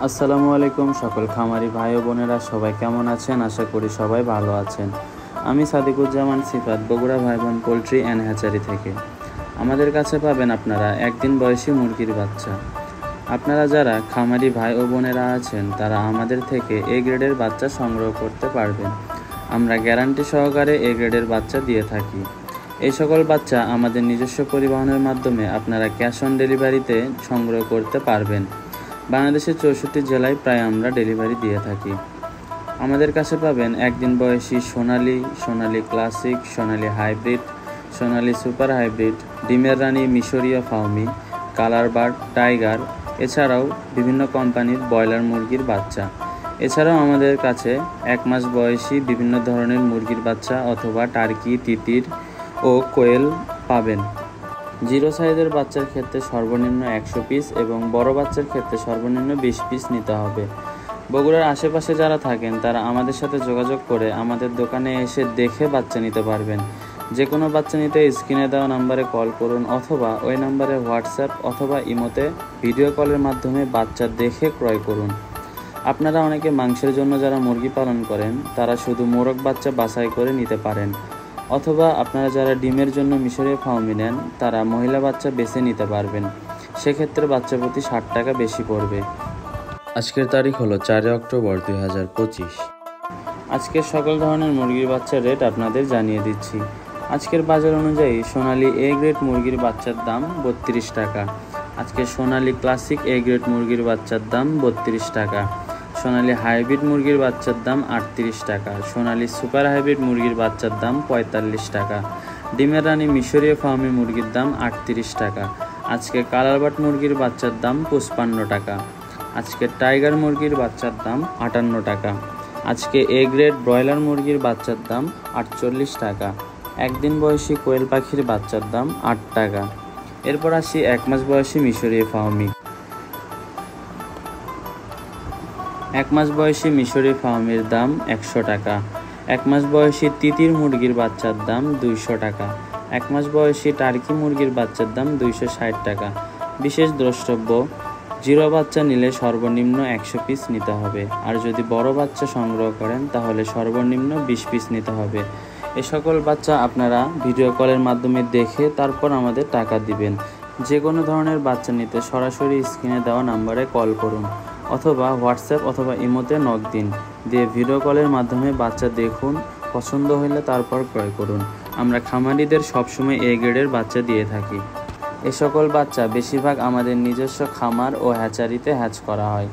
আসসালামু আলাইকুম সকল খামারি ভাই ও বোনেরা সবাই কেমন আছেন? আশা করি সবাই ভালো আছেন। আমি সাদিকুজ্জামান সিফাত, বগুড়া ভাইবোন পোলট্রি অ্যান্ড হ্যাচারি থেকে। আমাদের কাছে পাবেন আপনারা একদিন বয়সী মুরগির বাচ্চা। আপনারা যারা খামারি ভাই ও বোনেরা আছেন তারা আমাদের থেকে এ গ্রেডের বাচ্চা সংগ্রহ করতে পারবেন। আমরা গ্যারান্টি সহকারে এ গ্রেডের বাচ্চা দিয়ে থাকি। এই সকল বাচ্চা আমাদের নিজস্ব পরিবহনের মাধ্যমে আপনারা ক্যাশ অন ডেলিভারিতে সংগ্রহ করতে পারবেন। বাংলাদেশের 64 জেলায় প্রায় আমরা ডেলিভারি দিয়ে থাকি। আমাদের কাছে পাবেন একদিন বয়সী সোনালী ক্লাসিক, সোনালী হাইব্রিড, সোনালী সুপার হাইব্রিড, ডিমের রানী, মিশরীয় ফাউমি, কালার বার্ড, টাইগার, এছাড়াও বিভিন্ন কোম্পানির ব্রয়লার মুরগির বাচ্চা। এছাড়াও আমাদের কাছে 1 মাস বয়সী বিভিন্ন ধরনের মুরগির বাচ্চা অথবা টার্কি, তিতির ও কোয়েল পাবেন। জিরো সাইজের বাচ্চার ক্ষেত্রে সর্বনিম্ন 100 পিস এবং বড় বাচ্চার ক্ষেত্রে সর্বনিম্ন 20 পিস নিতে হবে। বগুড়ার আশেপাশে যারা থাকেন তারা আমাদের সাথে যোগাযোগ করে আমাদের দোকানে এসে দেখে বাচ্চা নিতে পারবেন। যে কোনো বাচ্চা নিতে স্ক্রিনে দেওয়া নাম্বারে কল করুন অথবা ওই নাম্বারে হোয়াটসঅ্যাপ অথবা ইমোতে ভিডিও কলের মাধ্যমে বাচ্চা দেখে ক্রয় করুন। আপনারা অনেকে মাংসের জন্য যারা মুরগি পালন করেন তারা শুধু মোরগ বাচ্চা বাছাই করে নিতে পারেন, অথবা আপনারা যারা ডিমের জন্য মিশরীয় ফাউমি নেন তারা মহিলা বাচ্চা বেছে নিতে পারবেন। সেক্ষেত্রে বাচ্চা প্রতি 60 টাকা বেশি পড়বে। আজকের তারিখ হলো 4 অক্টোবর 2025। আজকের সকল ধরনের মুরগির বাচ্চার রেট আপনাদের জানিয়ে দিচ্ছি। আজকের বাজার অনুযায়ী সোনালী এ গ্রেড মুরগির বাচ্চার দাম 32 টাকা। আজকে সোনালী ক্লাসিক এ গ্রেড মুরগির বাচ্চার দাম 32 টাকা। সোনালী হাইব্রিড মুরগির বাচ্চার দাম 38 টাকা। সোনালী সুপার হাইব্রিড মুরগির বাচ্চার দাম 45 টাকা। ডিমের রানী মিশরীয় ফার্মি মুরগির দাম 38 টাকা। আজকে কালার বার্ড মুরগির বাচ্চার দাম 55 টাকা। আজকে টাইগার মুরগির বাচ্চার দাম 58 টাকা। আজকে এ গ্রেড ব্রয়লার মুরগির বাচ্চার দাম 48 টাকা। একদিন বয়সী কোয়েল পাখির বাচ্চার দাম 8 টাকা। এরপর আসি 1 মাস বয়সী মিশরীয় ফার্মি। 1 মাস বয়সী মিশরীয় ফার্মির দাম 100 টাকা। 1 মাস বয়সী তিতির মুরগির বাচ্চার দাম 200 টাকা। 1 মাস বয়সী টার্কি মুরগির বাচ্চার দাম 260 টাকা। বিশেষ দ্রষ্টব্য, জিরো বাচ্চা নিলে সর্বনিম্ন 100 পিস নিতে হবে, আর যদি বড় বাচ্চা সংগ্রহ করেন তাহলে সর্বনিম্ন 20 পিস নিতে হবে। এ সকল বাচ্চা আপনারা ভিডিও কলের মাধ্যমে দেখে তারপর আমাদের টাকা দিবেন। যে কোনো ধরনের বাচ্চা নিতে সরাসরি স্ক্রিনে দেওয়া নাম্বারে কল করুন অথবা হোয়াটসঅ্যাপ অথবা ইমোতে নক দিন, দিয়ে ভিডিও কলের মাধ্যমে বাচ্চা দেখুন, পছন্দ হলে তারপর ক্রয় করুন। আমরা খামারিদের সবসময় এ গ্রেডের বাচ্চা দিয়ে থাকি। এ সকল বাচ্চা বেশিরভাগ আমাদের নিজস্ব খামার ও হ্যাচারিতে হ্যাচ করা হয়।